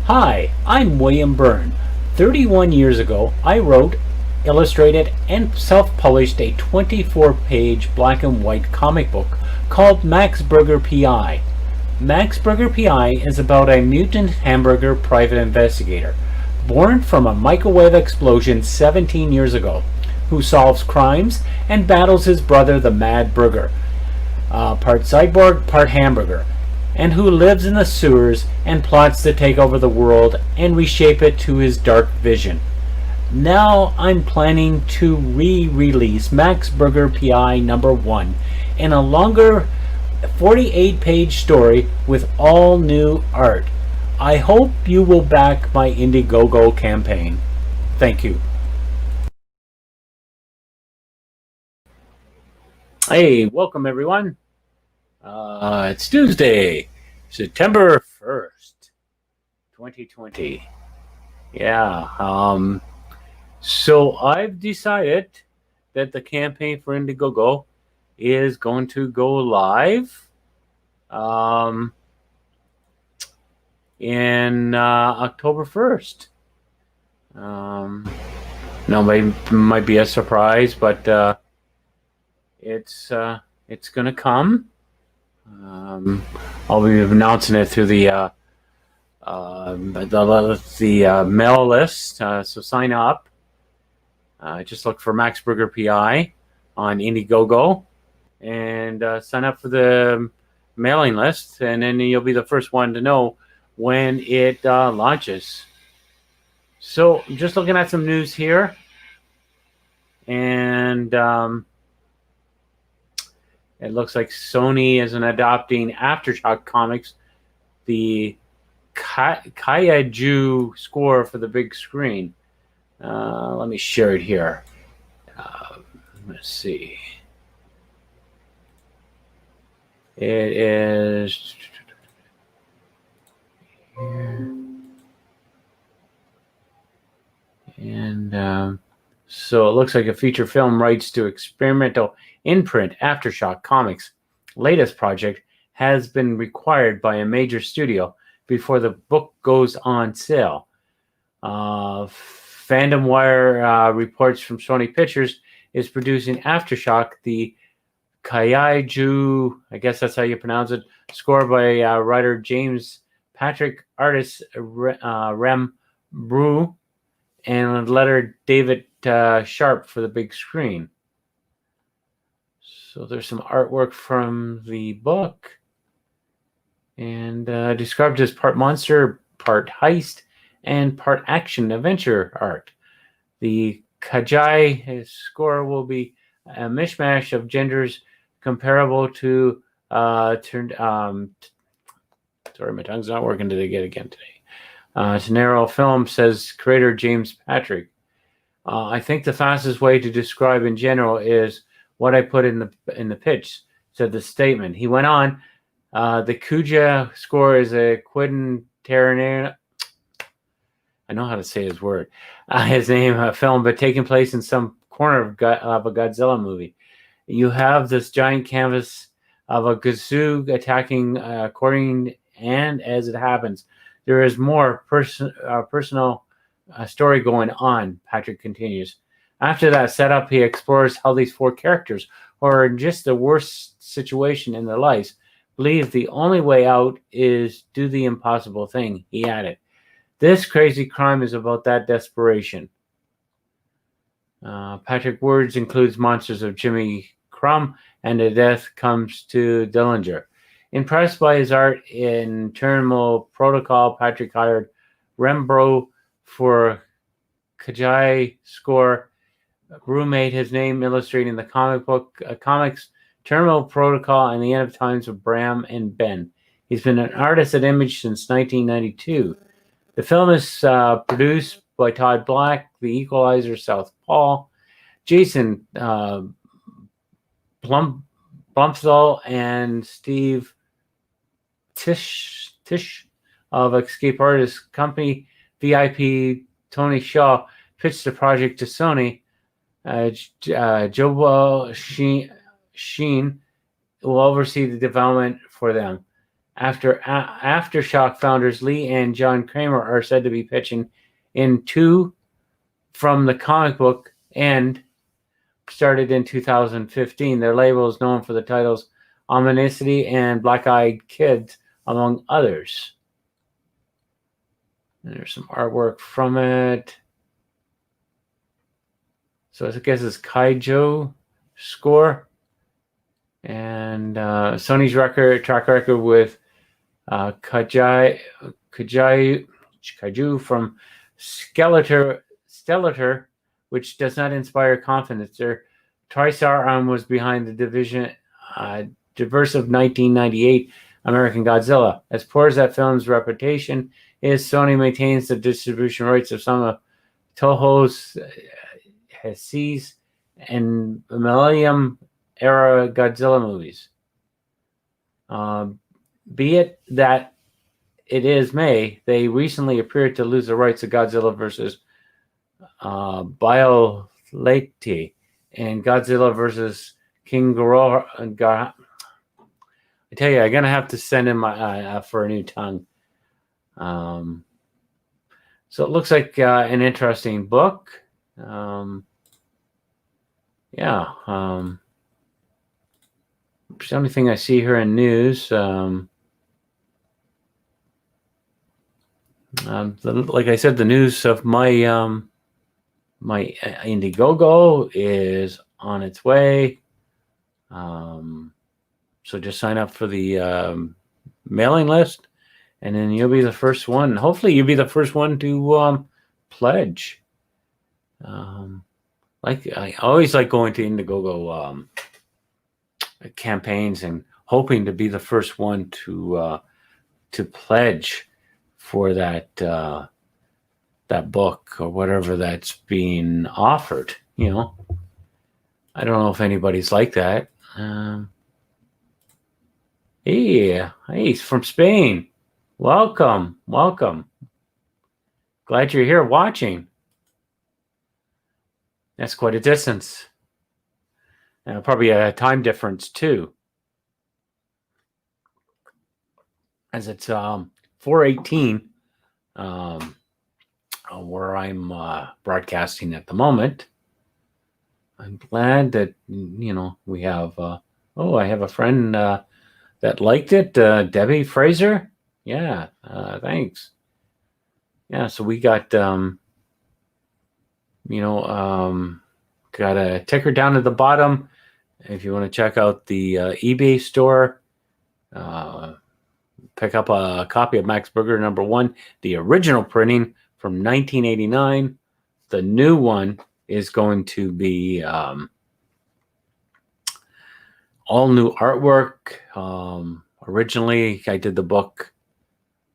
Hi, I'm William Byrne. 31 years ago, I wrote, illustrated, and self-published a 24-page black and white comic book called Max Burger P.I. Max Burger P.I. is about a mutant hamburger private investigator, born from a microwave explosion 17 years ago, who solves crimes and battles his brother the Mad Burger, part cyborg, part hamburger, and who lives in the sewers and plots to take over the world and reshape it to his dark vision. Now I'm planning to re-release Max Burger P.I. number 1 in a longer 48-page story with all new art. I hope you will back my Indiegogo campaign. Thank you. Hey, welcome everyone. It's Tuesday, September 1st, 2020. Yeah, so I've decided that the campaign for Indiegogo is going to go live in October 1st. No, might be a surprise, but it's going to come. I'll be announcing it through the mail list. So sign up. Just look for Max Burger PI on Indiegogo and sign up for the mailing list, and then you'll be the first one to know when it launches. So I'm just looking at some news here, and it looks like Sony is adopting Aftershock Comics, the Kaiju score for the big screen. Let me share it here. Let's see. It is here. And so it looks like a feature film rights to experimental in-print Aftershock Comics' latest project has been required by a major studio before the book goes on sale. Fandom Wire reports from Sony Pictures is producing Aftershock, the Kaiju, I guess that's how you pronounce it, score by writer James Patrick, artist Rem Brew, and lettered David Sharp for the big screen. So there's some artwork from the book, and described as part monster, part heist, and part action adventure art. The Kaiju score will be a mishmash of genders comparable to sorry, my tongue's not working today. Tenero Film, says creator James Patrick. I think the fastest way to describe in general is what I put in the pitch, said the statement. He went on, the Kuja score is a Quentin Tarantino, I know how to say his word, his name, film, but taking place in some corner of a Godzilla movie. You have this giant canvas of a Gazoo attacking according, and as it happens, there is more personal story going on, Patrick continues. After that setup, he explores how these four characters, who are in just the worst situation in their lives, believe the only way out is do the impossible thing, he added. This crazy crime is about that desperation. Patrick words includes monsters of Jimmy Crumb and the death comes to Dillinger. Impressed by his art in Terminal Protocol, Patrick hired Rembro for Kaiju score. Brew made his name illustrating the comics Terminal Protocol and the End of Times of Bram and Ben. He's been an artist at Image since 1992. The film is produced by Todd Black, The Equalizer, South Paul, Jason Blumthal, and Steve Tish of Escape Artists Company. VIP Tony Shaw pitched the project to Sony. Jobo Sheen will oversee the development for them. Aftershock founders Lee and John Kramer are said to be pitching in two from the comic book and started in 2015. Their label is known for the titles Omnicity and Black Eyed Kids, among others. And there's some artwork from it. So I guess it's Kaijo score. And Sony's track record with Kaiju from Skeletor, which does not inspire confidence. Their TriStar arm was behind the divisive 1998 American Godzilla. As poor as that film's reputation is, Sony maintains the distribution rights of some of Toho's Heisei's and Millennium-era Godzilla movies. Be it that it is May, they recently appeared to lose the rights to Godzilla vs. Biollante and Godzilla vs. King Ghidorah. I tell you, I'm gonna have to send in my for a new tongue. So it looks like an interesting book. It's the only thing I see here in news. Like I said, the news of my my Indiegogo is on its way. So just sign up for the mailing list, and then you'll be the first one. Hopefully, you'll be the first one to pledge. Like I always like going to Indiegogo campaigns and hoping to be the first one to pledge for that that book or whatever that's being offered. You know, I don't know if anybody's like that. Hey, he's from Spain. Welcome. Glad you're here watching. That's quite a distance. Probably a time difference too. As it's 4:18 where I'm broadcasting at the moment. I'm glad that, you know, we have I have a friend that liked it, Debbie Fraser. Yeah, thanks. Yeah, so we got got a ticker down at the bottom if you want to check out the eBay store. Pick up a copy of Max Burger #1, the original printing from 1989. The new one is going to be all new artwork. Originally, I did the book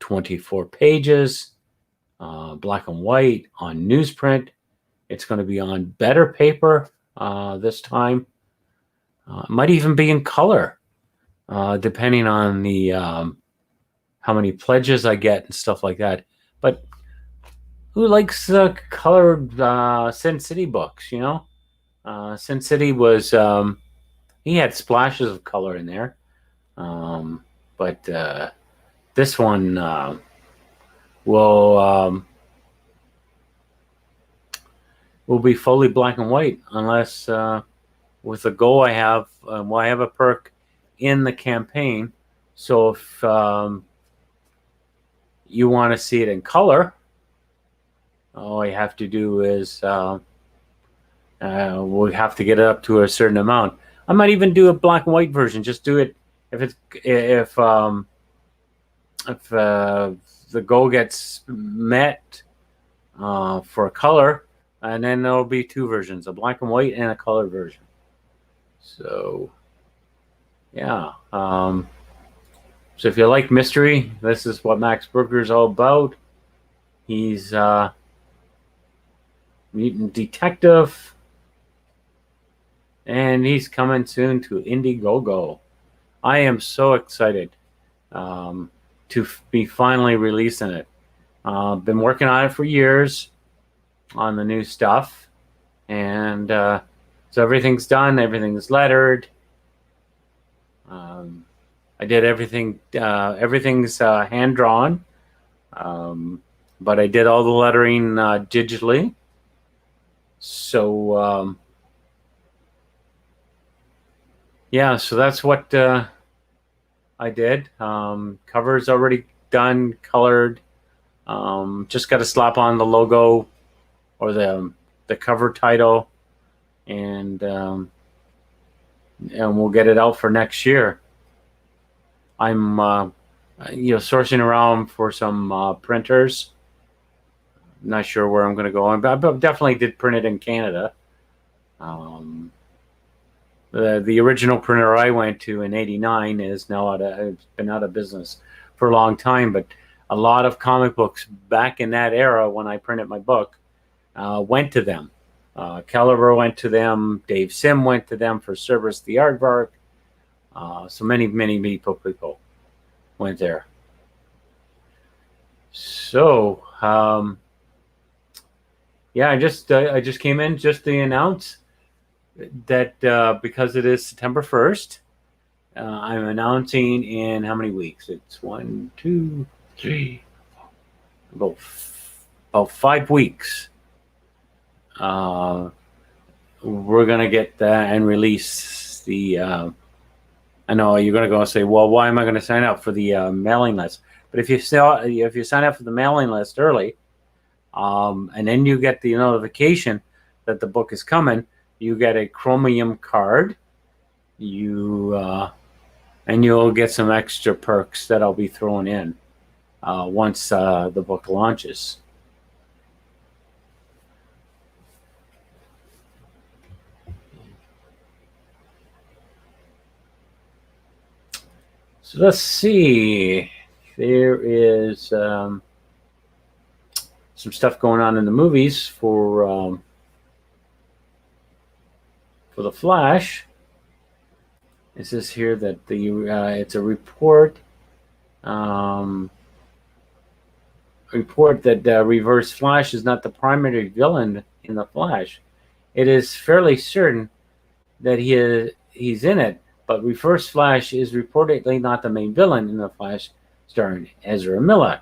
24 pages, black and white on newsprint. It's going to be on better paper this time. Might even be in color, depending on the how many pledges I get and stuff like that. But who likes colored Sin City books? You know, Sin City was he had splashes of color in there, but this one will be fully black and white, unless with the goal I have, I have a perk in the campaign. So if you want to see it in color, all you have to do is we have to get it up to a certain amount. I might even do a black and white version. Just do it if the goal gets met for color, and then there'll be two versions: a black and white and a color version. So, yeah. So if you like mystery, this is what Max Burger is all about. He's mutant detective, and he's coming soon to Indiegogo. I am so excited to be finally releasing it. Been working on it for years on the new stuff, and so everything's done, everything's lettered. I did everything. Everything's hand drawn, but I did all the lettering digitally. So yeah, so that's what I did. Cover's already done, colored. Just got to slap on the logo or the cover title, and we'll get it out for next year. I'm sourcing around for some printers. Not sure where I'm going to go. I definitely did print it in Canada. The original printer I went to in '89 is now it's been out of business for a long time. But a lot of comic books back in that era, when I printed my book, went to them. Caliber went to them. Dave Sim went to them for Service the Aardvark. So many people went there. So yeah, I just came in just to announce that because it is September 1st, I'm announcing in how many weeks? It's 1, 2, 3, about 5 weeks. We're gonna get that and release the. I know you're gonna go and say, "Well, why am I going to sign up for the mailing list?" But if you sign up for the mailing list early, and then you get the notification that the book is coming, you get a Chromium card. And you'll get some extra perks that I'll be throwing in once the book launches. So let's see. There is some stuff going on in the movies for the Flash. It says here that it's a report that Reverse Flash is not the primary villain in the Flash. It is fairly certain that he's in it, but Reverse Flash is reportedly not the main villain in the Flash, starring Ezra Miller.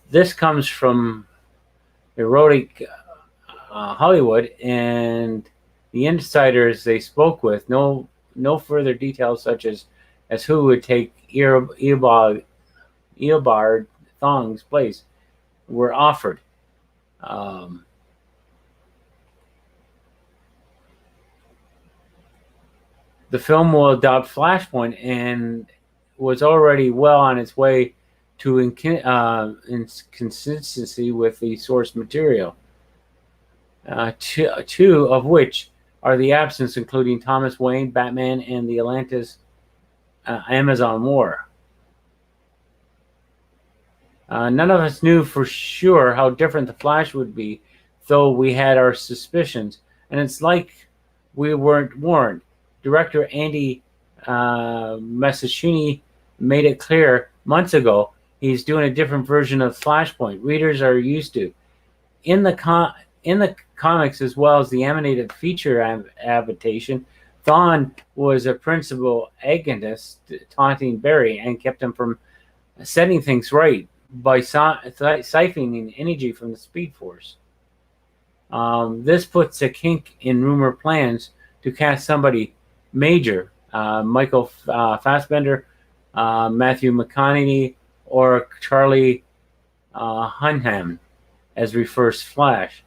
This comes from Erotic Hollywood, and the insiders they spoke with no further details, such as who would take Eobard Thong's place, were offered. The film will adopt Flashpoint and was already well on its way to inconsistency with the source material. Two of which are the absence, including Thomas Wayne, Batman, and the Atlantis Amazon War. None of us knew for sure how different the Flash would be, though we had our suspicions, and it's like we weren't warned. Director Andy Massachuny made it clear months ago he's doing a different version of Flashpoint. Readers are used to. In the comics, as well as the animated feature adaptation, Thawne was a principal agonist taunting Barry and kept him from setting things right by siphoning energy from the Speed Force. This puts a kink in rumor plans to cast somebody major, Michael Fassbender, Matthew McConaughey, or Charlie Hunnam as Reverse Flash.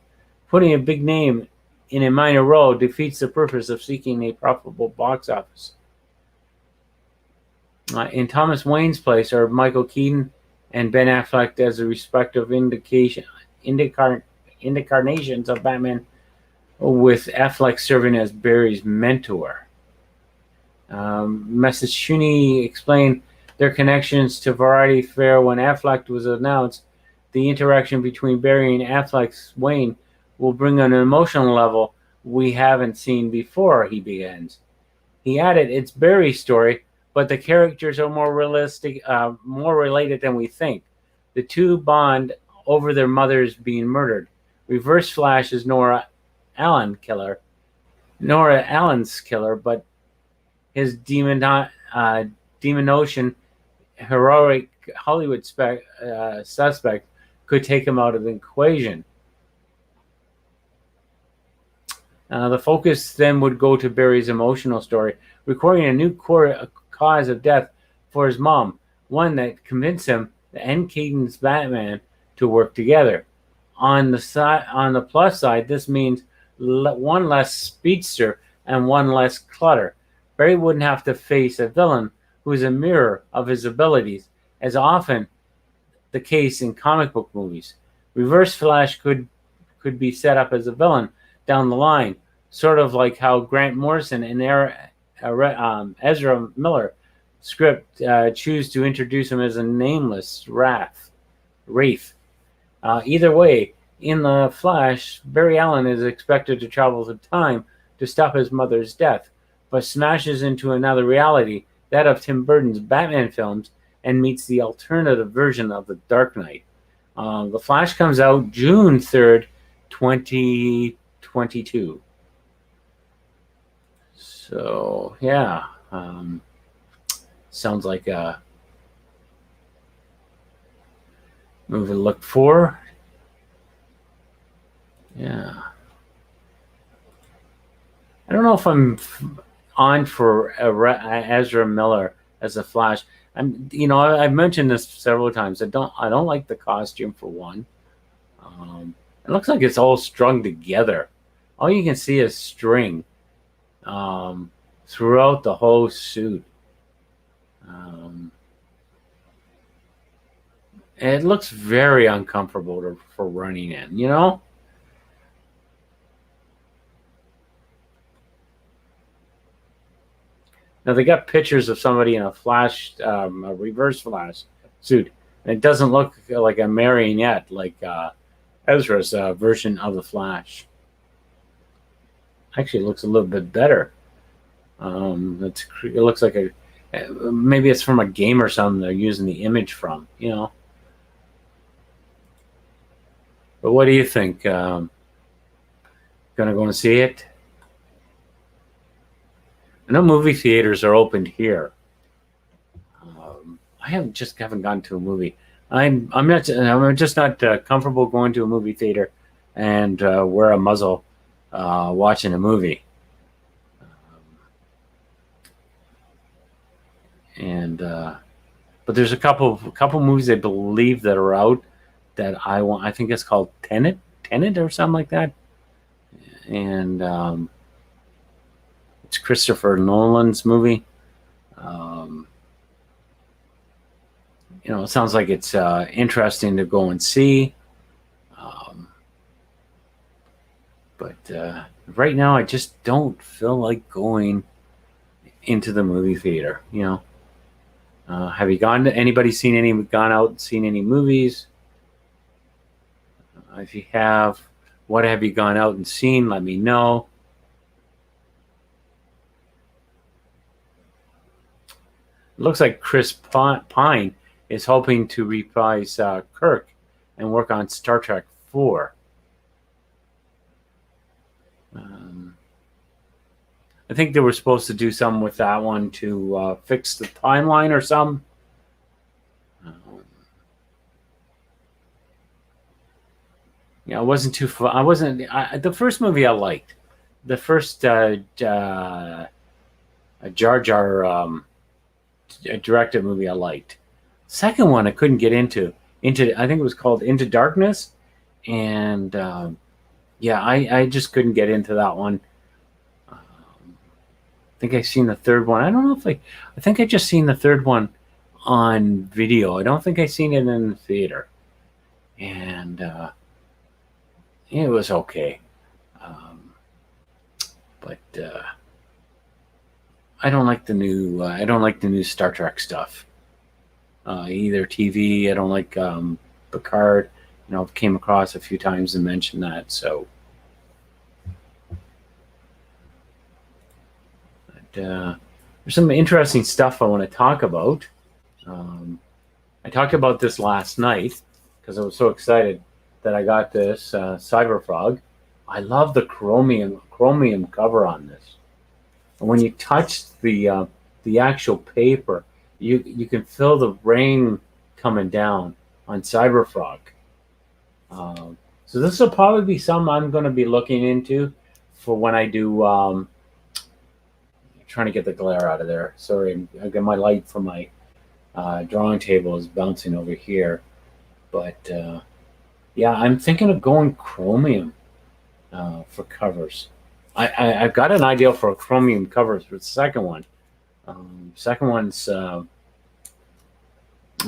Putting a big name in a minor role defeats the purpose of seeking a profitable box office. In Thomas Wayne's place are Michael Keaton and Ben Affleck as the respective incarnations of Batman, with Affleck serving as Barry's mentor. Massachuny explained their connections to Variety Fair when Affleck was announced. The interaction between Barry and Affleck's Wayne will bring an emotional level we haven't seen before, he begins. He added, it's Barry's story, but the characters are more realistic, more related than we think. The two bond over their mothers being murdered. Reverse Flash is Nora Allen's killer, but his Demon Ocean, heroic Hollywood suspect could take him out of the equation. The focus then would go to Barry's emotional story, recording a new cause of death for his mom, one that convinced him and Keaton's Batman to work together. On the plus side, this means one less speedster and one less clutter. Barry wouldn't have to face a villain who is a mirror of his abilities, as often the case in comic book movies. Reverse Flash could be set up as a villain down the line, sort of like how Grant Morrison and Ezra Miller script choose to introduce him as a nameless Wraith. Either way, in The Flash, Barry Allen is expected to travel through time to stop his mother's death, but smashes into another reality, that of Tim Burton's Batman films, and meets the alternative version of The Dark Knight. The Flash comes out June 3rd, 2022. So, yeah. Sounds like a movie to look for. Yeah. I don't know if I'm on for Ezra Miller as a Flash. I've mentioned this several times. I don't like the costume for one. It looks like it's all strung together. All you can see is string throughout the whole suit. It looks very uncomfortable for running in, Now they got pictures of somebody in a reverse Flash suit. And it doesn't look like a marionette like Ezra's version of the Flash. Actually, it looks a little bit better. It looks like maybe it's from a game or something they're using the image from, But what do you think? Gonna go and see it? I know movie theaters are opened here. I haven't gone to a movie. I'm just not comfortable going to a movie theater and wear a muzzle watching a movie. But there's a couple movies I believe that are out that I want. I think it's called Tenet or something like that, and it's Christopher Nolan's movie. It sounds like it's interesting to go and see. But right now, I just don't feel like going into the movie theater. Have you gone out and seen any movies? If you have, what have you gone out and seen? Let me know. It looks like Chris Pine is hoping to reprise Kirk and work on Star Trek 4. I think they were supposed to do something with that one to fix the timeline or something. It wasn't too fun. The first movie I liked. The first Jar Jar directed movie I liked. Second one I couldn't get into. I think it was called Into Darkness, and I just couldn't get into that one. I think I've seen the third one. I don't know if I think I just seen the third one on video. I don't think I seen it in the theater, and it was okay. But I don't like the new Star Trek stuff. Either TV. I don't like Picard. I've came across a few times and mentioned that. So, but, there's some interesting stuff I want to talk about. I talked about this last night because I was so excited that I got this Cyberfrog. I love the chromium cover on this. And when you touch the actual paper, you can feel the rain coming down on Cyberfrog. So this will probably be something I'm going to be looking into for when I do. Trying to get the glare out of there. Sorry, I got my light from my drawing table is bouncing over here, but yeah, I'm thinking of going chromium for covers. I've got an idea for a chromium covers for the second one. Second one's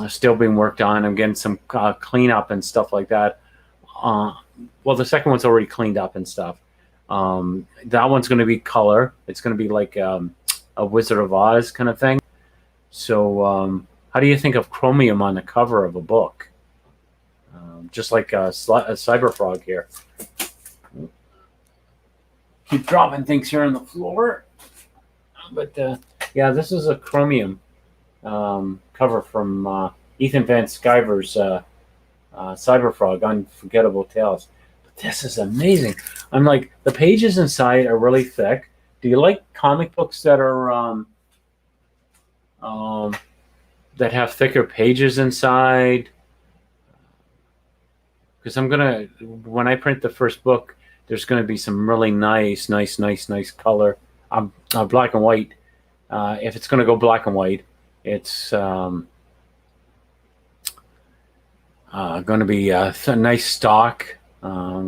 still being worked on. I'm getting some cleanup and stuff like that. Well, the second one's already cleaned up and stuff. That one's going to be color. It's going to be like a Wizard of Oz kind of thing. So how do you think of chromium on the cover of a book? Just like a Cyberfrog here. Keep dropping things here on the floor. But yeah, this is a chromium cover from Ethan Van Sciver's Cyberfrog, Unforgettable Tales. But this is amazing. I'm like, the pages inside are really thick. Do you like comic books that are that have thicker pages inside? Because I'm gonna, when I print the first book, there's gonna be some really nice color. Black and white. If it's gonna go black and white, it's going to be a nice stock.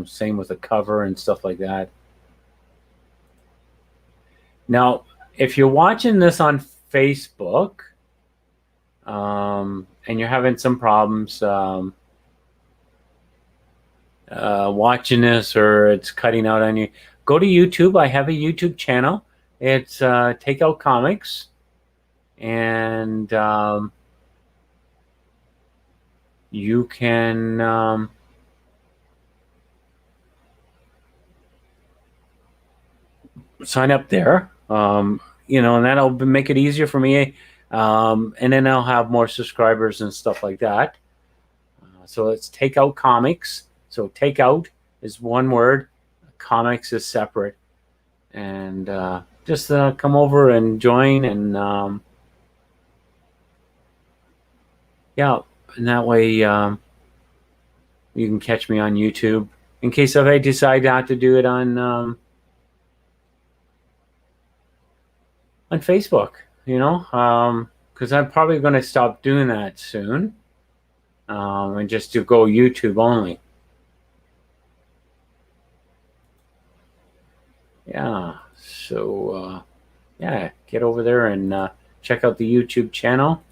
Same with the cover and stuff like that. Now, if you're watching this on Facebook and you're having some problems watching this, or it's cutting out on you, go to YouTube. I have a YouTube channel. It's Takeout Comics. And you can sign up there, you know, and that'll make it easier for me. And then I'll have more subscribers and stuff like that. So it's Takeout Comics. So Takeout is one word, comics is separate. And just come over and join, and yeah, and that way you can catch me on YouTube in case if I decide not to do it on Facebook, you know, because I'm probably going to stop doing that soon, and just to go YouTube only. Yeah, so yeah, get over there and check out the YouTube channel.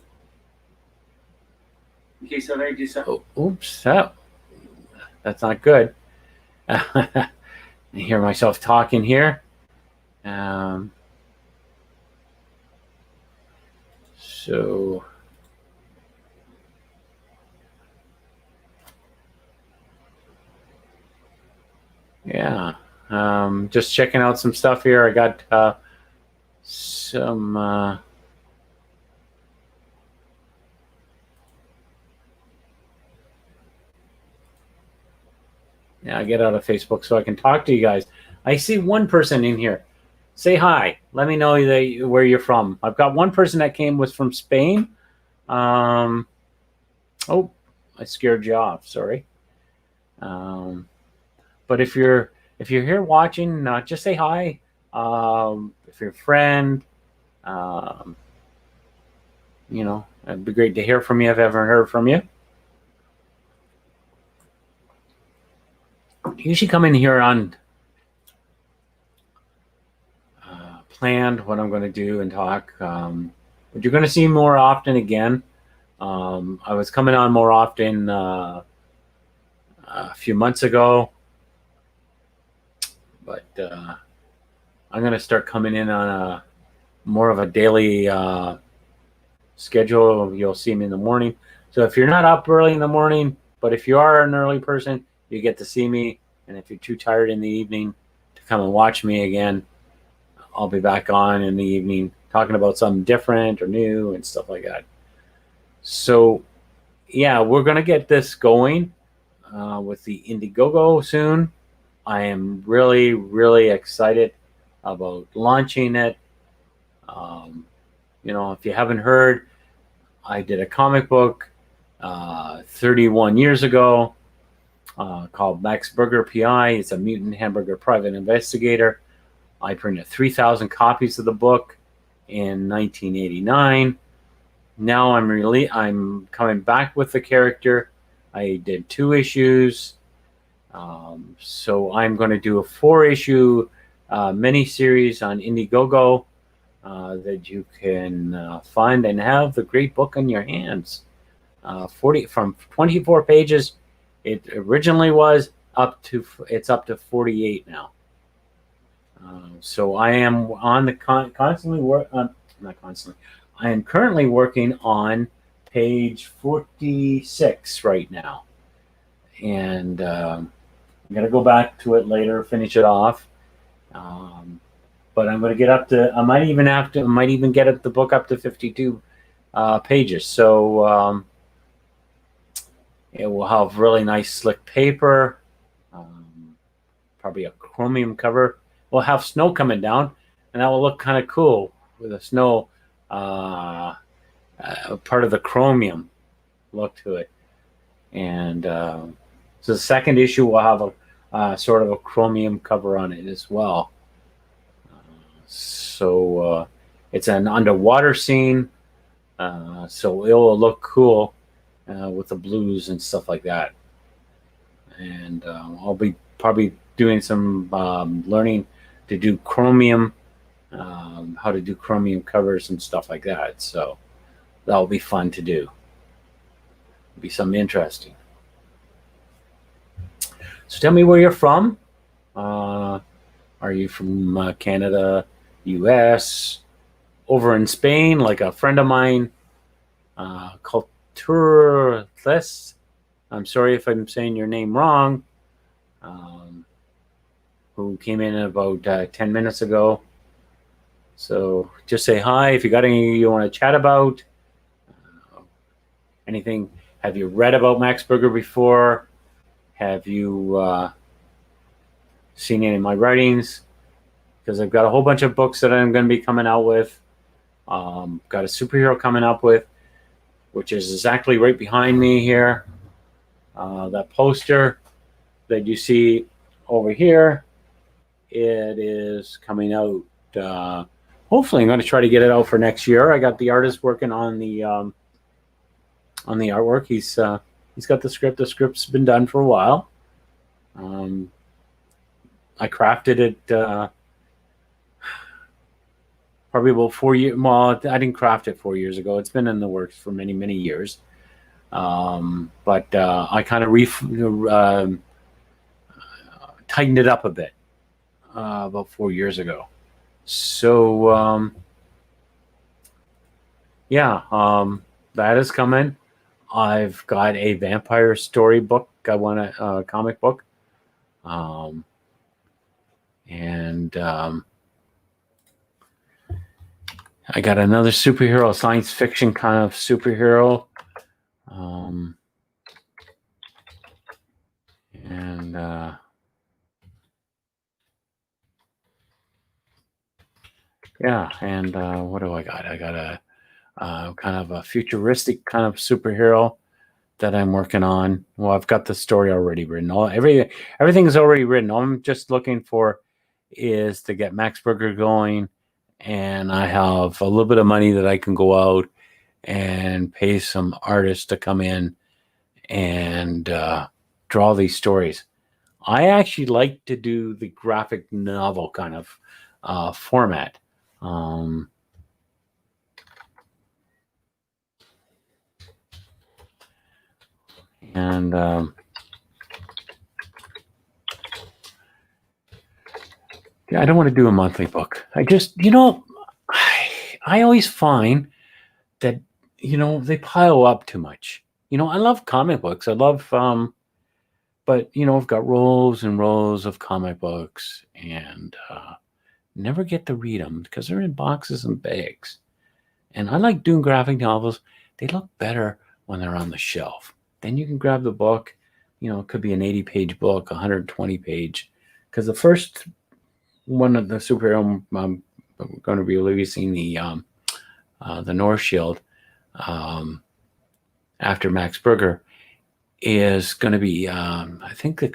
In case I decide, oops, that's not good. I hear myself talking here. So yeah, just checking out some stuff here. I got some yeah, I get out of Facebook so I can talk to you guys. I see one person in here. Say hi. Let me know where you're from. I've got one person that was from Spain. Oh, I scared you off. Sorry. But if you're here watching, just say hi. If you're a friend, you know, it'd be great to hear from you if I haven't heard from you. Usually come in here on planned what I'm going to do and talk. But you're going to see more often again. I was coming on more often a few months ago, but I'm going to start coming in on a more of a daily schedule. You'll see me in the morning. So if you're not up early in the morning, but if you are an early person, you get to see me. And if you're too tired in the evening to come and watch me again, I'll be back on in the evening talking about something different or new and stuff like that. So yeah, we're going to get this going with the Indiegogo soon. I am really, really excited about launching it. You know, if you haven't heard, I did a comic book 31 years ago called Max Burger PI. It's a mutant hamburger private investigator. I printed 3,000 copies of the book in 1989. Now I'm coming back with the character. I did 2 issues. So I'm going to do a 4-issue mini-series on Indiegogo that you can find and have the great book in your hands. 24 pages. It originally was it's up to 48 now. So I am on the I am currently working on page 46 right now, and I'm gonna go back to it later, finish it off. But I'm gonna get up to. I might even get the book up to 52 pages. So it will have really nice slick paper, probably a chromium cover. We'll have snow coming down, and that will look kind of cool with the snow part of the chromium look to it. And so the second issue will have a sort of a chromium cover on it as well. So it's an underwater scene, so it will look cool with the blues and stuff like that. And I'll be probably doing some learning to do chromium, how to do chromium covers and stuff like that. So that'll be fun to do. It'll be something interesting. So tell me where you're from. Are you from Canada, US, over in Spain, like a friend of mine, Culturales? I'm sorry if I'm saying your name wrong. Who came in about 10 minutes ago. So just say hi if you got any you want to chat about. Anything. Have you read about Max Burger before? Have you seen any of my writings? Because I've got a whole bunch of books that I'm going to be coming out with. Got a superhero coming up with, which is exactly right behind me here. That poster that you see over here, it is coming out. Hopefully, I'm going to try to get it out for next year. I got the artist working on the artwork. He's got the script. The script's been done for a while. I crafted it probably about 4 years. Well, I didn't craft it 4 years ago. It's been in the works for many, many years. But I kind of tightened it up a bit about 4 years ago. So that is coming. I've got a vampire story book. I want a comic book. I got another superhero, science fiction kind of superhero. What do I got? I got a kind of a futuristic kind of superhero that I'm working on. Well, I've got the story already written. Everything is already written. All I'm just looking for is to get Max Burger going, and I have a little bit of money that I can go out and pay some artists to come in and draw these stories. I actually like to do the graphic novel kind of format. I don't want to do a monthly book. I just, I always find that, they pile up too much. I love comic books. I love, but, I've got rows and rows of comic books and never get to read them because they're in boxes and bags. And I like doing graphic novels. They look better when they're on the shelf. Then you can grab the book. It could be an 80-page book, 120-page. Because the first one of the superhero I'm going to be releasing, the North Shield. after Max Berger is going to be, I think the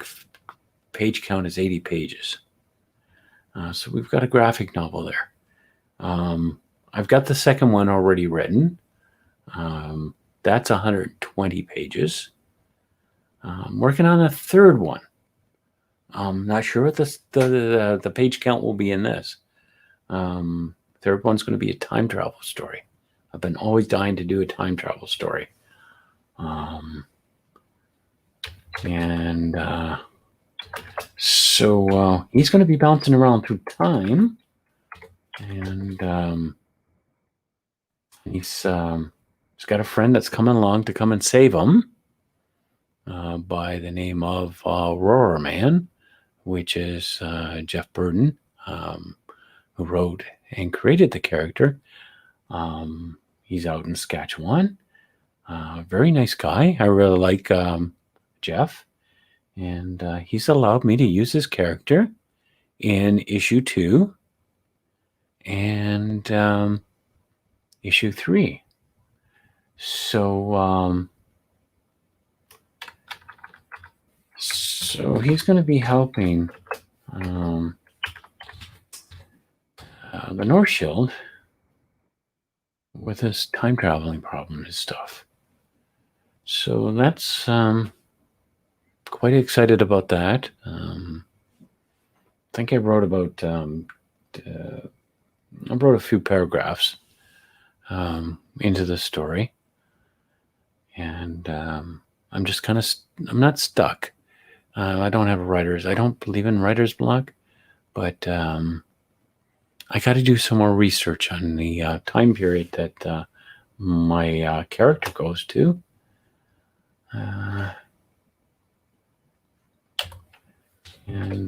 page count is 80 pages. So we've got a graphic novel there. I've got the second one already written. That's 120 pages. I'm working on a third one. I'm not sure what the page count will be in this. Third one's going to be a time travel story. I've been always dying to do a time travel story. So he's going to be bouncing around through time, and he's got a friend that's coming along to come and save him by the name of Aurora Man, which is Jeff Burton, who wrote and created the character. He's out in Saskatchewan. Very nice guy. I really like Jeff. And he's allowed me to use his character in issue 2 and issue 3. So he's going to be helping the North Shield with his time traveling problem and stuff. So that's quite excited about that. I think I wrote about I wrote a few paragraphs into the story, and I'm just kind of I'm not stuck. I don't have I don't believe in writer's block, but I got to do some more research on the time period that my character goes to. And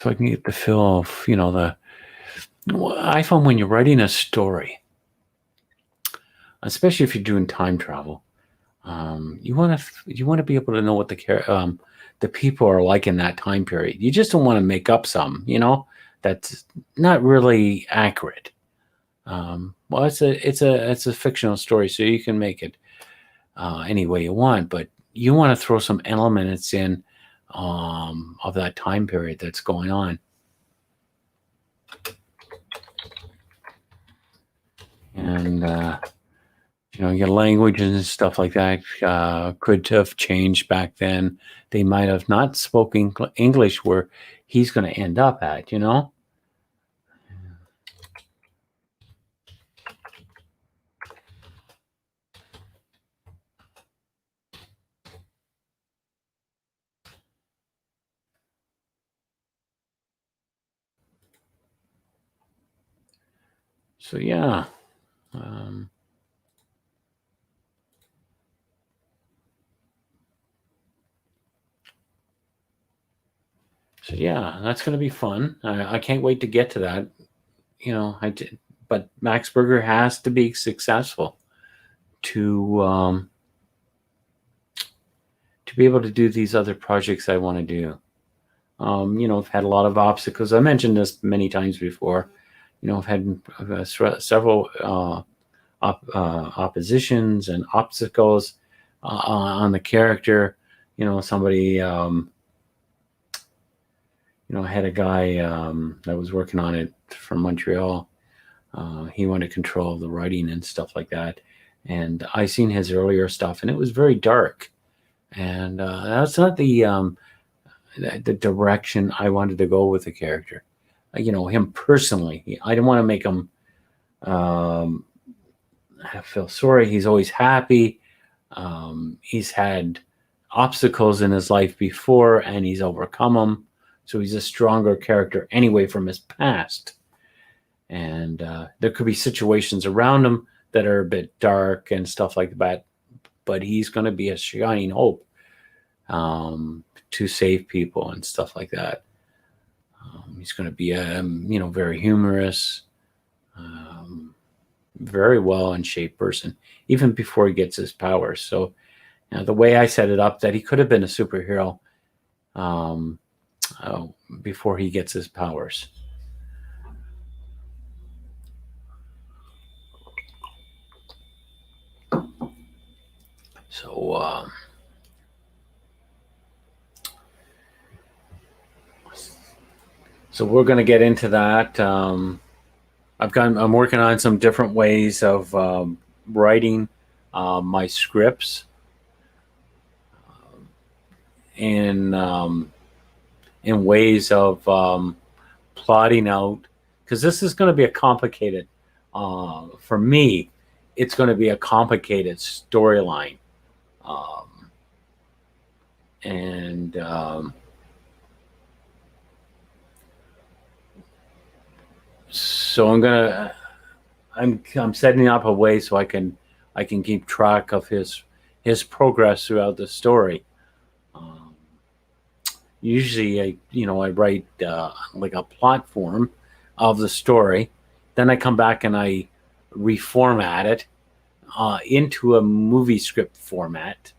so I can get the feel of, I found when you're writing a story, especially if you're doing time travel, you want to be able to know what the people are like in that time period. You just don't want to make up some, that's not really accurate. Well, it's a fictional story, so you can make it any way you want, but you want to throw some elements in of that time period that's going on. And your language and stuff like that could have changed back then. They might have not spoken English where he's going to end up at, So yeah. So yeah, that's going to be fun. I can't wait to get to that. But Max Berger has to be successful to be able to do these other projects I want to do. I've had a lot of obstacles. I mentioned this many times before. I've had several oppositions and obstacles on the character. Somebody, I had a guy that was working on it from Montreal. He wanted control of the writing and stuff like that. And I seen his earlier stuff, and it was very dark. And that's not the direction I wanted to go with the character. Him personally, I didn't want to make him I feel sorry. He's always happy. He's had obstacles in his life before, and he's overcome them. So he's a stronger character anyway from his past. And there could be situations around him that are a bit dark and stuff like that. But he's going to be a shining hope to save people and stuff like that. He's going to be a very humorous, very well in shape person, even before he gets his powers. So the way I set it up, that he could have been a superhero before he gets his powers. So, so we're going to get into that. I'm working on some different ways of writing my scripts in in ways of plotting out, because this is going to be a complicated for me. It's going to be a complicated storyline, and so I'm setting up a way so I can keep track of his progress throughout the story. Um, Usually, I write like a plot form of the story, then I come back and I reformat it into a movie script format.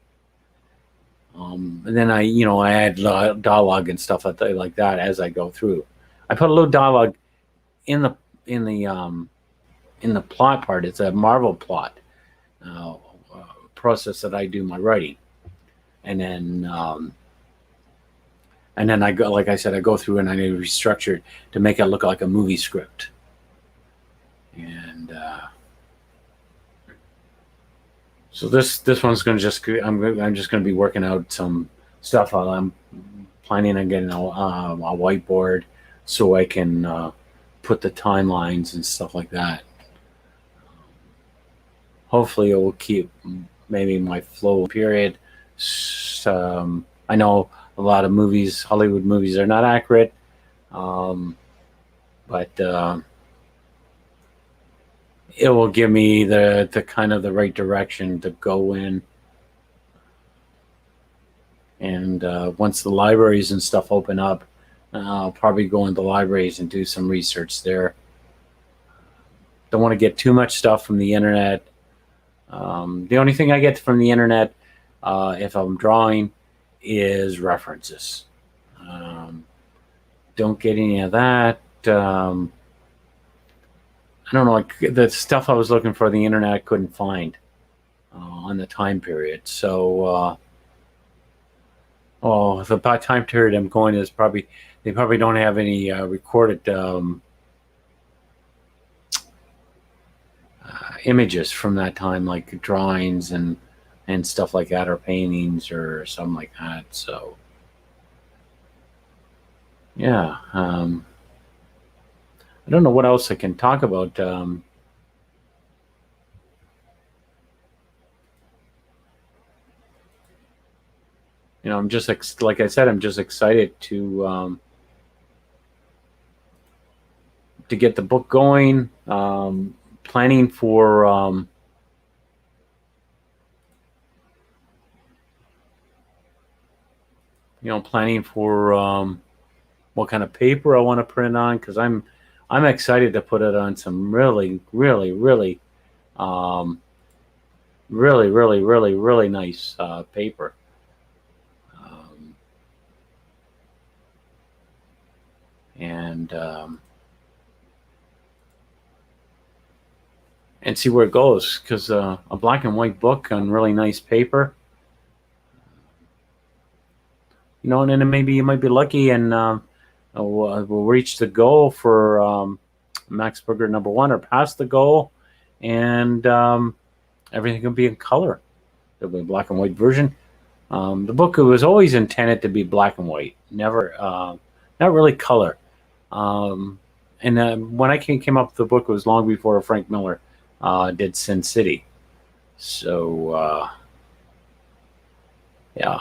And then I add dialogue and stuff like that as I go through. I put a little dialogue in the in the um, in the plot part. It's a Marvel plot uh, process that I do my writing, and then I go, like I said, I go through and I restructure it to make it look like a movie script. And so this one's going to I'm just going to be working out some stuff. I'm planning on getting a whiteboard so I can put the timelines and stuff like that. Hopefully, it will keep maybe my flow period. I know a lot of movies, Hollywood movies, are not accurate, but it will give me the kind of the right direction to go in. And once the libraries and stuff open up, I'll probably go into libraries and do some research there. Don't want to get too much stuff from the internet. The only thing I get from the internet, if I'm drawing, is references. Don't get any of that. I don't know, like the stuff I was looking for, the internet I couldn't find on the time period. So, the time period I'm going is probably they probably don't have any recorded images from that time, like drawings and stuff like that, or paintings or something like that. So, yeah, I don't know what else I can talk about. I'm just like I said, I'm just excited to get the book going. Planning for planning for what kind of paper I want to print on, because I'm excited to put it on some really, really, really, really, really, really, really nice paper. And see where it goes, because a black and white book on really nice paper, and then maybe you might be lucky and we'll reach the goal for Max Burger #1, or pass the goal, and everything will be in color. There'll be a black and white version. The book was always intended to be black and white, never, not really color. And when I came up with the book, it was long before Frank Miller did Sin City. So, yeah.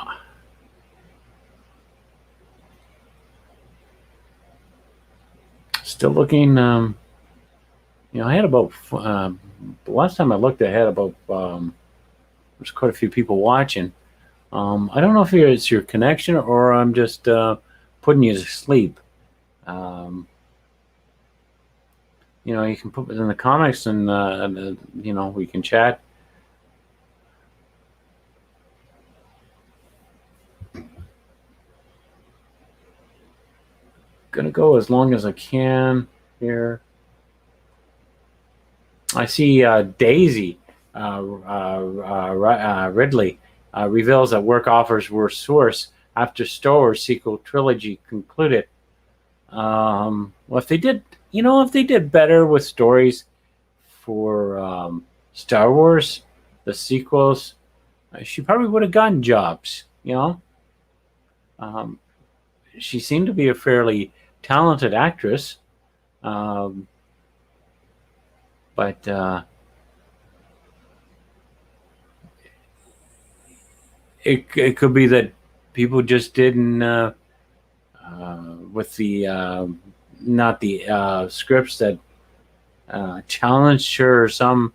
Still looking. I had about last time I looked, I had about there's quite a few people watching. I don't know if it's your connection or I'm just putting you to sleep. You can put it in the comments and we can chat. Gonna go as long as I can here. I see Daisy Ridley reveals that work offers were sourced after Star Wars sequel trilogy concluded. Well, if they did better with stories for Star Wars, the sequels, she probably would have gotten jobs. She seemed to be a fairly talented actress, but it could be that people just didn't with the not the scripts that challenged her, or some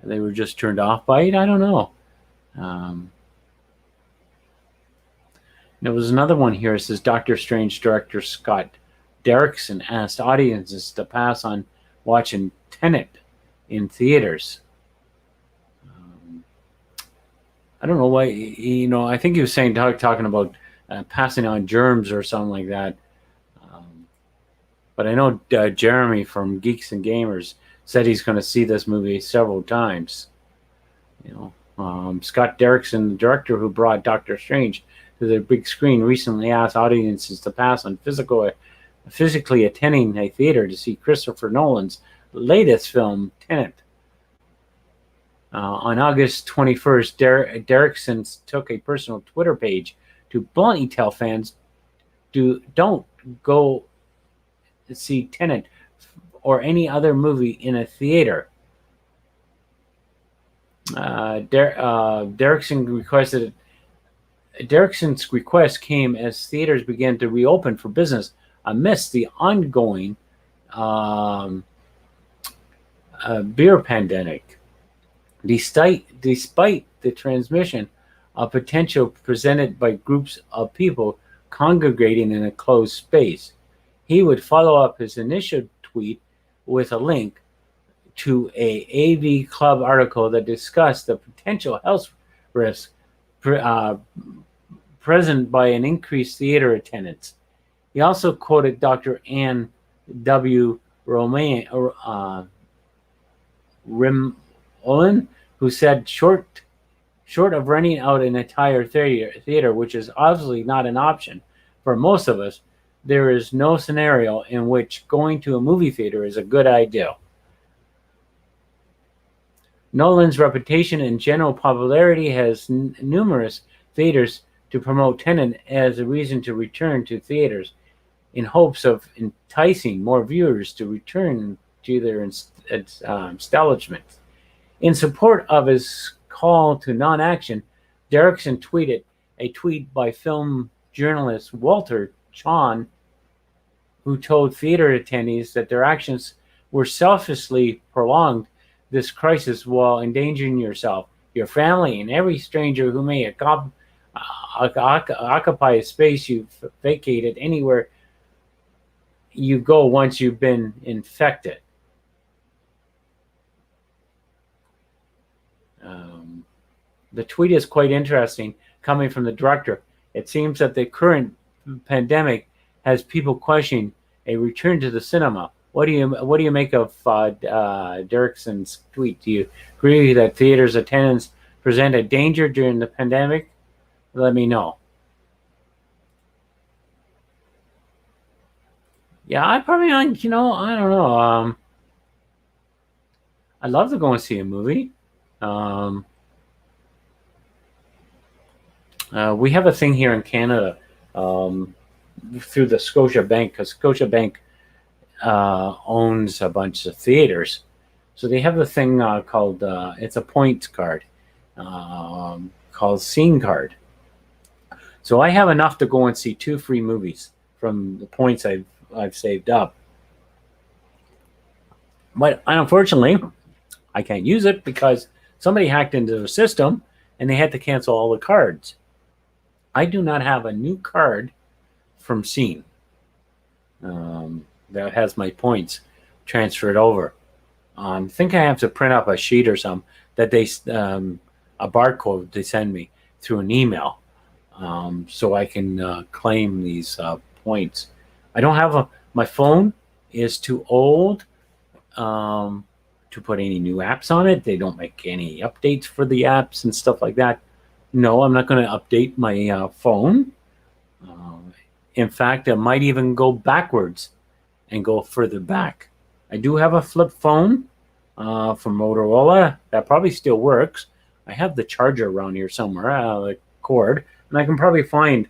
they were just turned off by it. I don't know. There was another one here. It says Doctor Strange director Scott Derrickson asked audiences to pass on watching Tenet in theaters. I don't know why. I think he was saying talking about passing on germs or something like that. But I know Jeremy from Geeks and Gamers said he's going to see this movie several times. Scott Derrickson, the director who brought Doctor Strange to the big screen, recently asked audiences to pass on physically attending a theater to see Christopher Nolan's latest film, Tenet. On August 21st, Derrickson took a personal Twitter page to bluntly tell fans, don't go see Tenet or any other movie in a theater. Derrickson's request came as theaters began to reopen for business amidst the ongoing beer pandemic. Despite the transmission of potential presented by groups of people congregating in a closed space, he would follow up his initial tweet with a link to a AV Club article that discussed the potential health risks present by an increased theater attendance. He also quoted Dr. Ann W. Rimolen, who said, short of renting out an entire theater, which is obviously not an option for most of us, there is no scenario in which going to a movie theater is a good idea. Nolan's reputation and general popularity has numerous theaters to promote Tenet as a reason to return to theaters in hopes of enticing more viewers to return to their establishments. In support of his call to non-action, Derrickson tweeted a tweet by film journalist Walter Chon, who told theater attendees that their actions were selfishly prolonged this crisis while endangering yourself, your family, and every stranger who may occupy a space you've vacated anywhere you go once you've been infected. The tweet is quite interesting, coming from the director. It seems that the current pandemic has people questioning a return to the cinema. What do you make of Derrickson's tweet? Do you agree that theaters' attendance present a danger during the pandemic? Let me know. Yeah, I probably, I don't know. I'd love to go and see a movie. We have a thing here in Canada through the Scotiabank, because Scotiabank owns a bunch of theaters. So they have a thing called, it's a points card called Scene Card. So I have enough to go and see 2 free movies from the points I've saved up. But unfortunately, I can't use it because somebody hacked into the system and they had to cancel all the cards. I do not have a new card from Scene that has my points transferred over. I think I have to print up a sheet or something that they a barcode they send me through an email, so I can claim these points. I don't have my phone is too old to to put any new apps on it. They don't make any updates for the apps and stuff like that. No, I'm not going to update my phone. In fact, I might even go backwards and go further back. I do have a flip phone from Motorola that probably still works. I have the charger around here somewhere, the cord, and I can probably find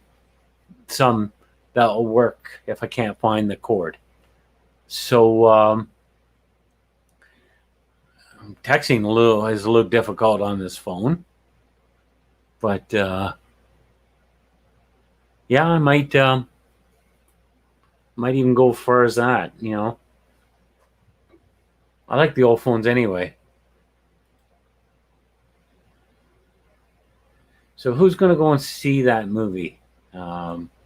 some that will work if I can't find the cord. So texting is a little difficult on this phone, but yeah, I might even go as far as that. I like the old phones anyway. So who's going to go and see that movie, Tenet?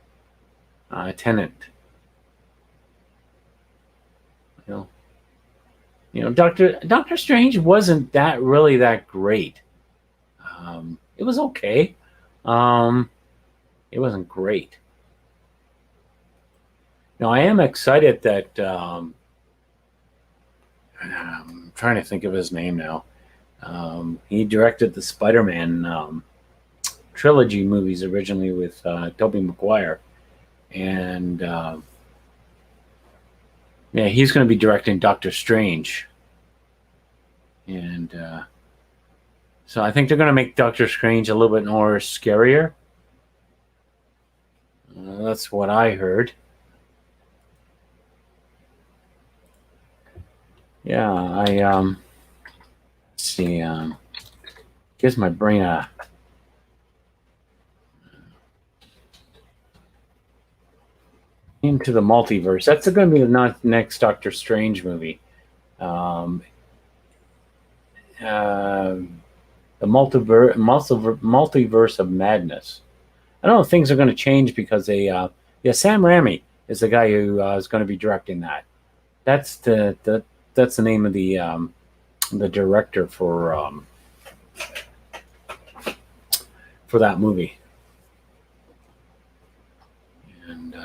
Doctor Strange wasn't really that great. It was okay. It wasn't great. Now I am excited that I'm trying to think of his name now. He directed the Spider-Man trilogy movies originally with Tobey Maguire, and yeah, he's going to be directing Doctor Strange, and so I think they're going to make Doctor Strange a little bit more scarier. That's what I heard. Yeah, let's see, gives my brain a Into the Multiverse. That's going to be the next Doctor Strange movie. The multiverse of madness. I don't know if things are going to change because Sam Raimi is the guy who is going to be directing that. That's the name of the director for that movie. And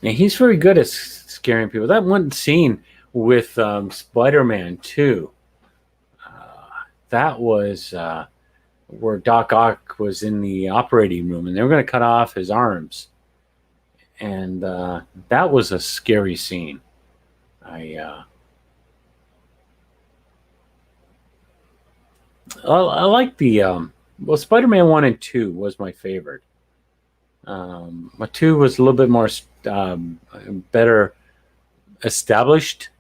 yeah, he's very good at scaring people. That one scene with Spider-Man 2, that was where Doc Ock was in the operating room, and they were going to cut off his arms. And that was a scary scene. I like the Spider-Man 1 and 2 was my favorite. My 2 was a little bit more better established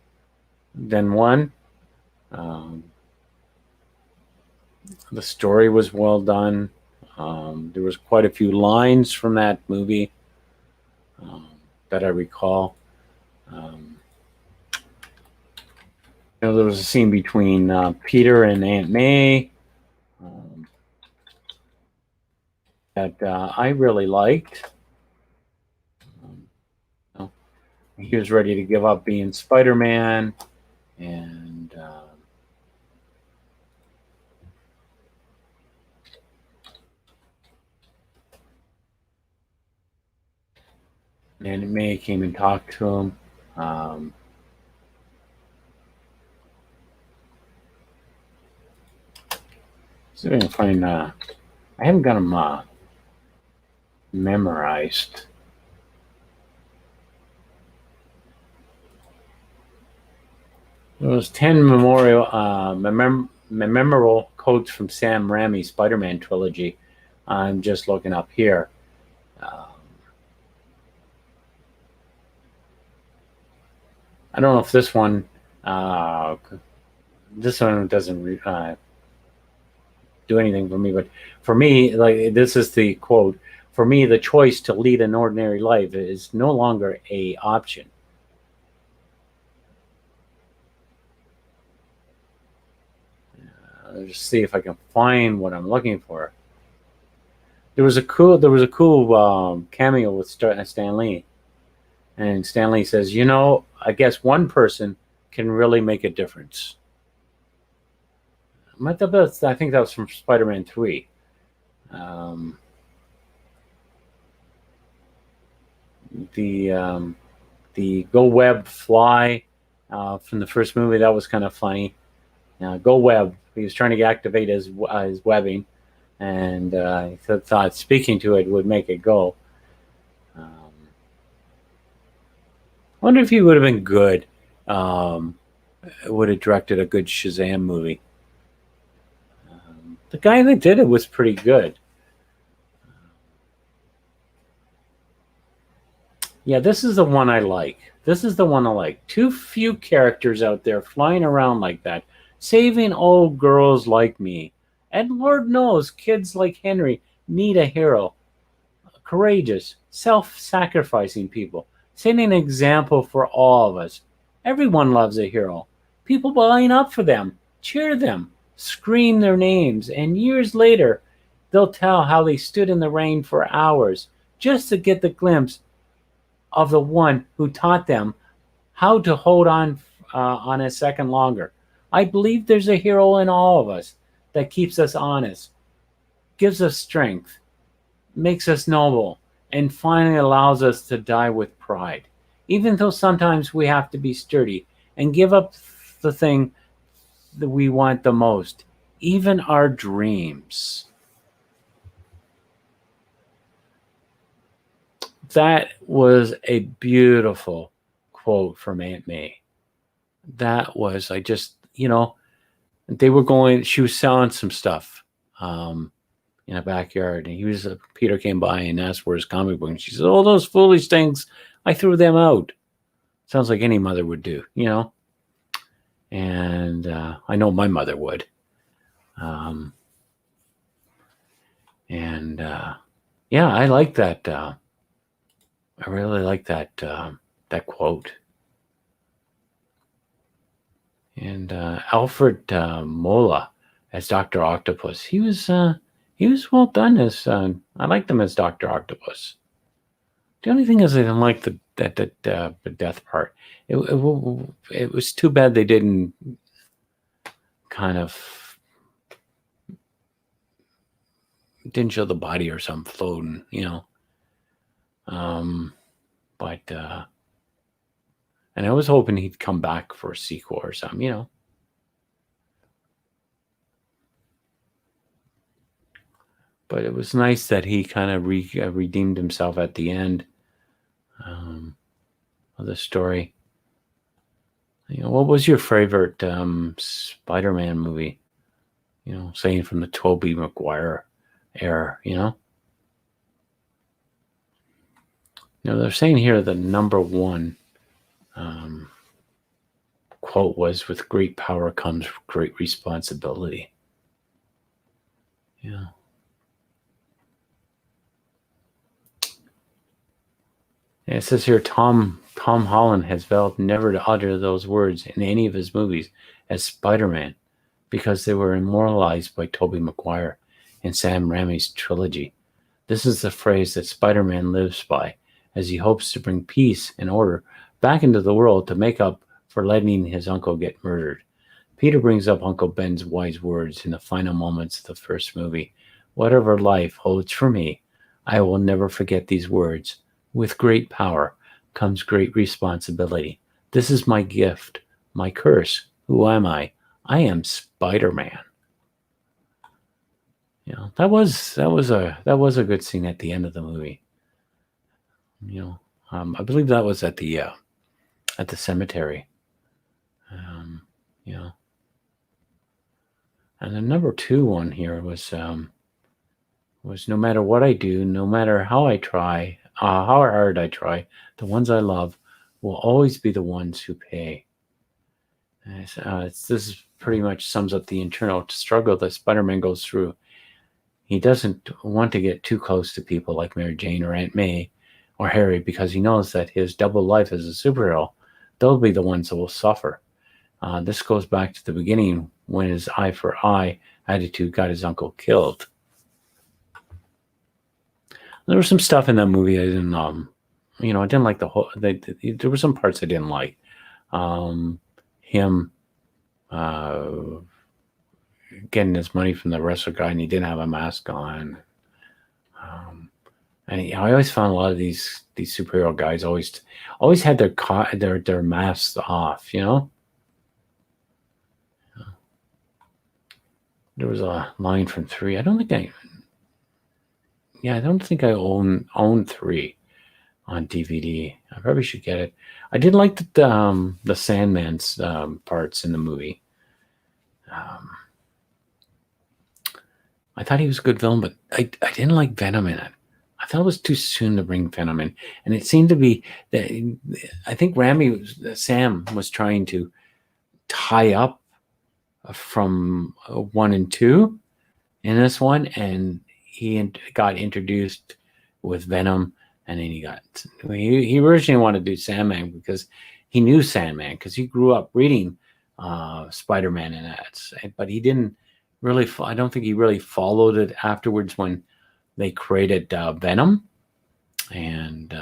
than 1. The story was well done. There was quite a few lines from that movie that I recall. There was a scene between Peter and Aunt May that I really liked. He was ready to give up being Spider-Man, and Aunt May came and talked to him. See if I can find. I haven't got them memorized. There was 10 memorable quotes from Sam Raimi's Spider-Man trilogy. I'm just looking up here. I don't know if this one doesn't do anything for me, but for me, like, this is the quote: "For me, the choice to lead an ordinary life is no longer an option." Let's just see if I can find what I'm looking for. There was a cool cameo with Stan Lee, and Stan Lee says, I guess one person can really make a difference. I think that was from Spider-Man 3. The Go Web Fly from the first movie. That was kind of funny. Go web. He was trying to activate his webbing, and he thought speaking to it would make it go. I wonder if he would have been good. Would have directed a good Shazam movie. The guy that did it was pretty good. Yeah, this is the one I like. This is the one I like. Too few characters out there flying around like that, saving old girls like me. And Lord knows, kids like Henry need a hero. Courageous, self sacrificing people, setting an example for all of us. Everyone loves a hero. People line up for them, cheer them, scream their names, and years later, they'll tell how they stood in the rain for hours just to get the glimpse of the one who taught them how to hold on a second longer. I believe there's a hero in all of us that keeps us honest, gives us strength, makes us noble, and finally allows us to die with pride. Even though sometimes we have to be sturdy and give up the thing that we want the most, even our dreams. That was a beautiful quote from Aunt May. That was, they were going, she was selling some stuff in a backyard. And Peter came by and asked for his comic book. And she said, "Oh, those foolish things, I threw them out." Sounds like any mother would do, And I know my mother would. Yeah, I like that. I really like that quote. And Alfred Mola as Dr. Octopus. He was well done as I liked him as Dr. Octopus. The only thing is I didn't like the death part. It was too bad they didn't kind of didn't show the body or something floating, But and I was hoping he'd come back for a sequel or something, But it was nice that he kind of redeemed himself at the end of the story. What was your favorite Spider-Man movie? Saying from the Tobey Maguire era, they're saying here the number one quote was, "With great power comes great responsibility." Yeah. And it says here, Tom Holland has vowed never to utter those words in any of his movies as Spider-Man because they were immortalized by Tobey Maguire in Sam Raimi's trilogy. This is the phrase that Spider-Man lives by as he hopes to bring peace and order back into the world to make up for letting his uncle get murdered. Peter brings up Uncle Ben's wise words in the final moments of the first movie. "Whatever life holds for me, I will never forget these words. With great power comes great responsibility. This is my gift, my curse. Who am I? I am Spider-Man." That was a good scene at the end of the movie. I believe that was at the cemetery. And the number 2 one here was "No matter what I do, no matter how I try, how hard I try, the ones I love will always be the ones who pay." This pretty much sums up the internal struggle that Spider-Man goes through. He doesn't want to get too close to people like Mary Jane or Aunt May or Harry because he knows that his double life as a superhero, they'll be the ones that will suffer. This goes back to the beginning when his eye for eye attitude got his uncle killed. There was some stuff in that movie I didn't, I didn't like the whole. There were some parts I didn't like. Him getting his money from the wrestler guy and he didn't have a mask on. And I always found a lot of these superhero guys always had their masks off. There was a line from 3. I don't think I own 3 on DVD. I probably should get it. I did like the Sandman's parts in the movie. I thought he was a good villain, but I didn't like Venom in it. I thought it was too soon to bring Venom in, and it seemed to be that I think Sam was trying to tie up from 1 and 2 in this one, and he got introduced with Venom, and then he originally wanted to do Sandman because he knew Sandman because he grew up reading Spider-Man and that, but he didn't really. I don't think he really followed it afterwards when they created Venom, and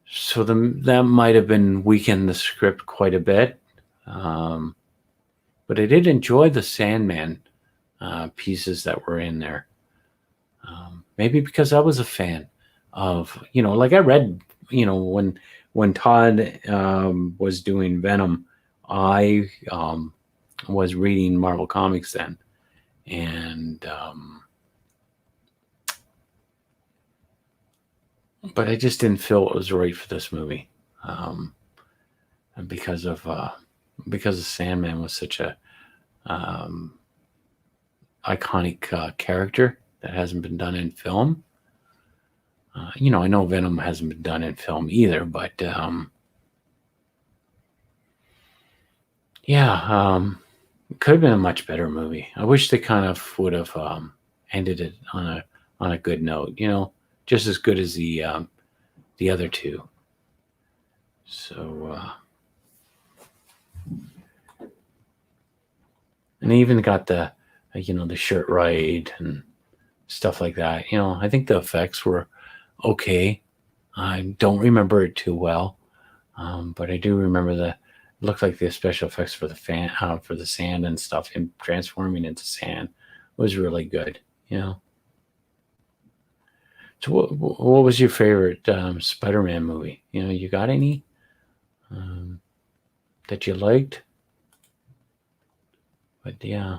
so that might have been weakened the script quite a bit. But I did enjoy the Sandman pieces that were in there. Maybe because I was a fan of, like I read, when Todd was doing Venom, I was reading Marvel Comics then. And, but I just didn't feel it was right for this movie. Because Sandman was such a iconic character that hasn't been done in film. I know Venom hasn't been done in film either, but it could have been a much better movie. I wish they kind of would have ended it on a good note, just as good as the other 2. So, and they even got the shirt right and stuff like that. I think the effects were okay. I don't remember it too well, but I do remember it looked like the special effects for for the sand and stuff, him transforming into sand, was really good. So what was your favorite Spider-Man movie? You got any that you liked? But yeah,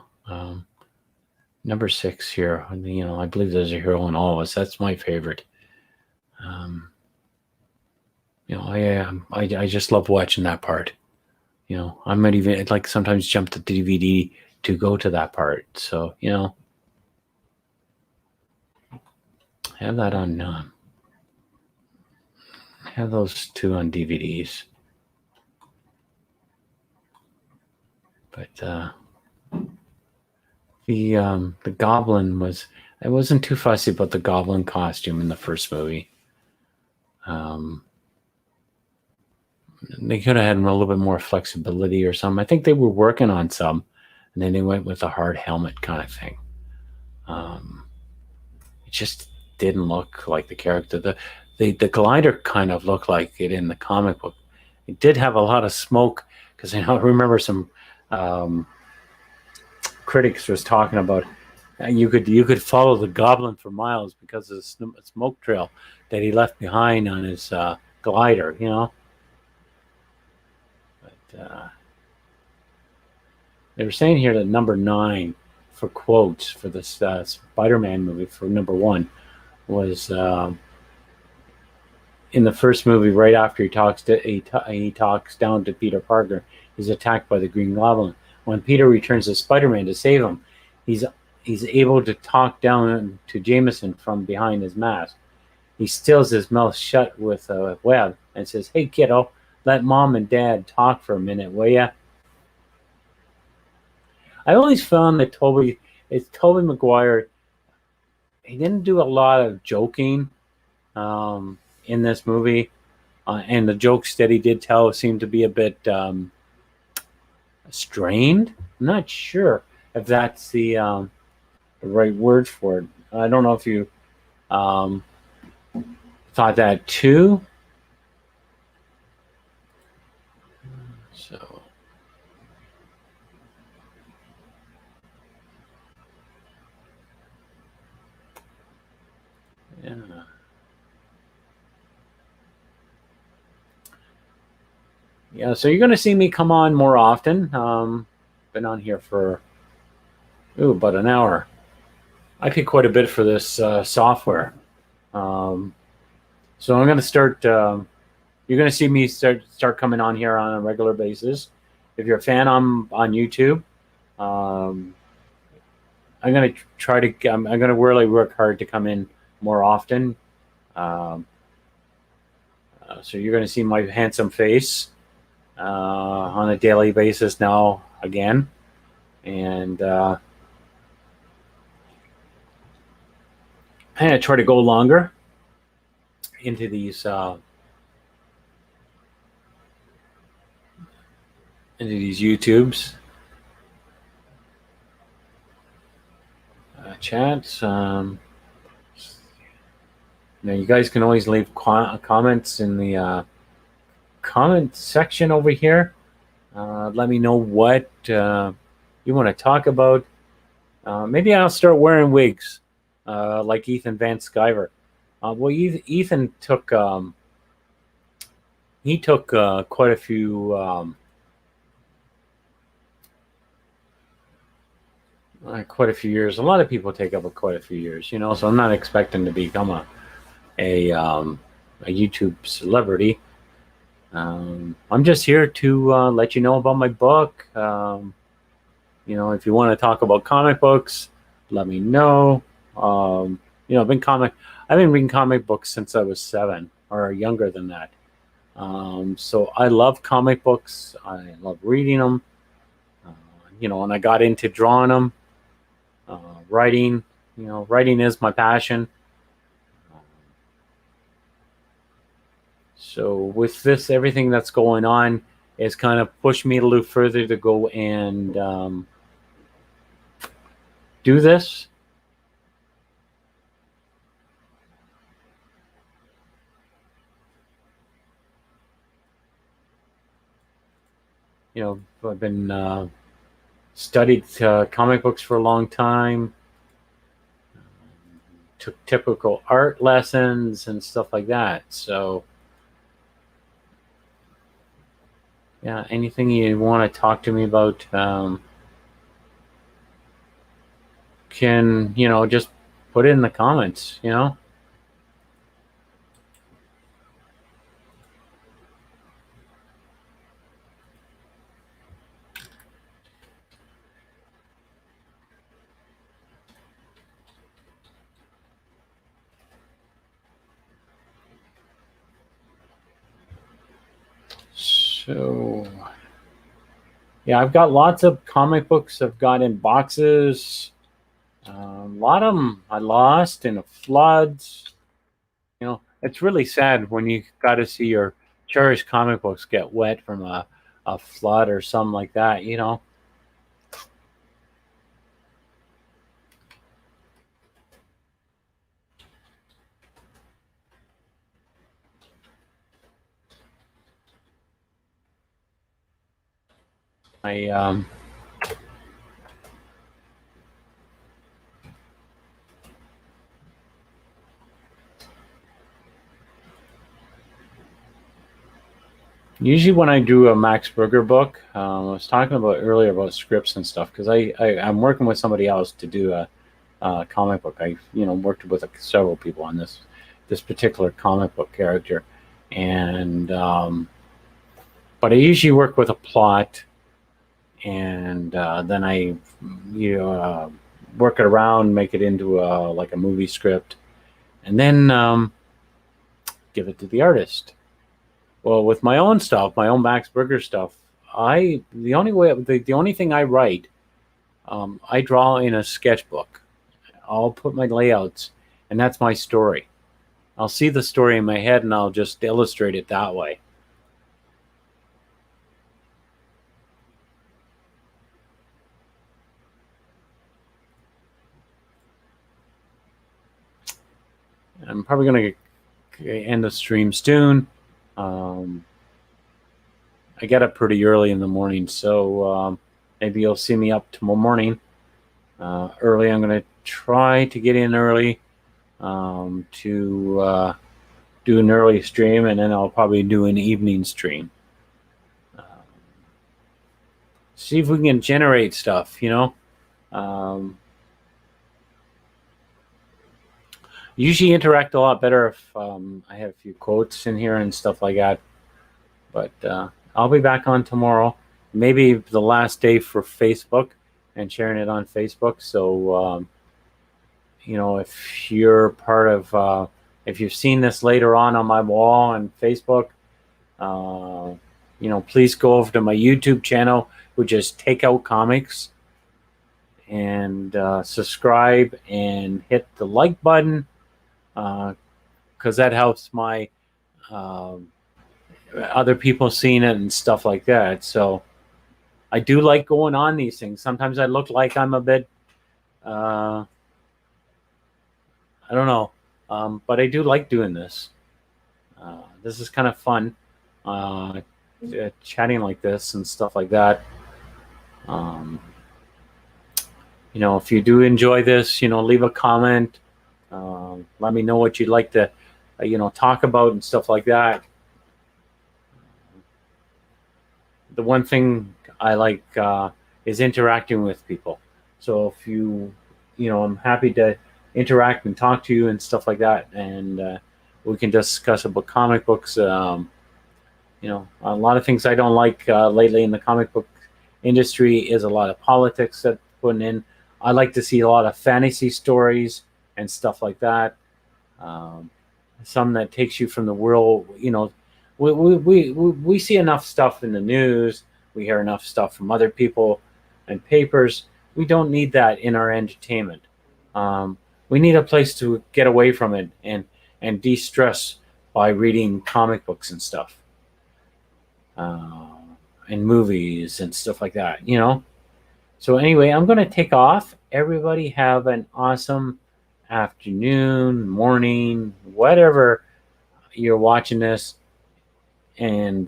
number 6 here. I believe there's a hero in all of us. That's my favorite. I just love watching that part. I might even like sometimes jump to DVD to go to that part. So have that on. Have those 2 on DVDs. But the Goblin I wasn't too fussy about the Goblin costume in the first movie. They could have had a little bit more flexibility or something. I think they were working on some, and then they went with a hard helmet kind of thing. It just didn't look like the character. The glider kind of looked like it in the comic book. It did have a lot of smoke because I remember some critics was talking about you could follow the Goblin for miles because of the smoke trail that he left behind on his glider. But they were saying here that number 9 for quotes for this Spider-Man movie for number 1 was in the first movie, right after he talks down to Peter Parker, he's attacked by the Green Goblin. When Peter returns as Spider-Man to save him, he's able to talk down to Jameson from behind his mask. He stills his mouth shut with a web and says, "Hey, kiddo, let Mom and Dad talk for a minute, will ya?" I always found that Tobey Maguire, he didn't do a lot of joking in this movie. And the jokes that he did tell seemed to be a bit strained. I'm not sure if that's the right word for it. I don't know if you thought that too. So, Yeah. Yeah, so you're going to see me come on more often. Been on here for about an hour. I pay quite a bit for this software. So I'm going to start. You're going to see me start coming on here on a regular basis. If you're a fan, I'm on YouTube. I'm going to try to. I'm going to really work hard to come in more often. So you're going to see my handsome face on a daily basis now again, and I'm going to try to go longer into these YouTubes chats. You guys can always leave comments in the comment section over here. Let me know what you want to talk about. Maybe I'll start wearing wigs like Ethan Van Sciver. Well, Ethan took quite a few quite a few years. A lot of people take up quite a few years, so I'm not expecting to become a YouTube celebrity. I'm just here to let you know about my book. If you want to talk about comic books, let me know. I've been reading comic books since I was 7 or younger than that. So I love comic books. I love reading them. And I got into drawing them. Writing, writing is my passion. So with this, everything that's going on is kind of pushed me a little further to go and do this. I've been studied comic books for a long time. Took typical art lessons and stuff like that. So, yeah, anything you want to talk to me about, can, just put it in the comments, So, yeah, I've got lots of comic books I've got in boxes. A lot of them I lost in the floods. It's really sad when you got to see your cherished comic books get wet from a flood or something like that, I usually when I do a Max Brugger book, I was talking about earlier about scripts and stuff, because I'm working with somebody else to do a comic book. I worked with several people on this particular comic book character, and but I usually work with a plot, and then I work it around, make it into like a movie script, and then give it to the artist. Well, with my own stuff, my own Max Brugger stuff, the only thing I write, I draw in a sketchbook. I'll put my layouts, and that's my story. I'll see the story in my head, and I'll just illustrate it that way. I'm probably going to end the stream soon. I get up pretty early in the morning, so maybe you'll see me up tomorrow morning early. I'm going to try to get in early. to do an early stream, and then I'll probably do an evening stream. See if we can generate stuff, usually interact a lot better if I have a few quotes in here and stuff like that. But I'll be back on tomorrow, maybe the last day for Facebook and sharing it on Facebook. So, if you're part of, if you've seen this later on my wall on Facebook, please go over to my YouTube channel, which is Takeout Comics, and subscribe and hit the like button, because that helps my other people seeing it and stuff like that. So I do like going on these things. Sometimes I look like I'm a bit, I don't know, but I do like doing this. This is kind of fun, chatting like this and stuff like that. If you do enjoy this, leave a comment. Let me know what you'd like to, talk about and stuff like that. The one thing I like is interacting with people. So if I'm happy to interact and talk to you and stuff like that, and we can discuss about comic books. A lot of things I don't like lately in the comic book industry is a lot of politics that putting in. I like to see a lot of fantasy stories and stuff like that. Some that takes you from the world. We see enough stuff in the news. We hear enough stuff from other people and papers. We don't need that in our entertainment. We need a place to get away from it and de-stress by reading comic books and stuff, and movies and stuff like that. So anyway, I'm going to take off. Everybody have an awesome afternoon, morning, whatever you're watching this. And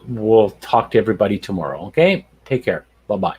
we'll talk to everybody tomorrow. Okay? Take care. Bye-bye.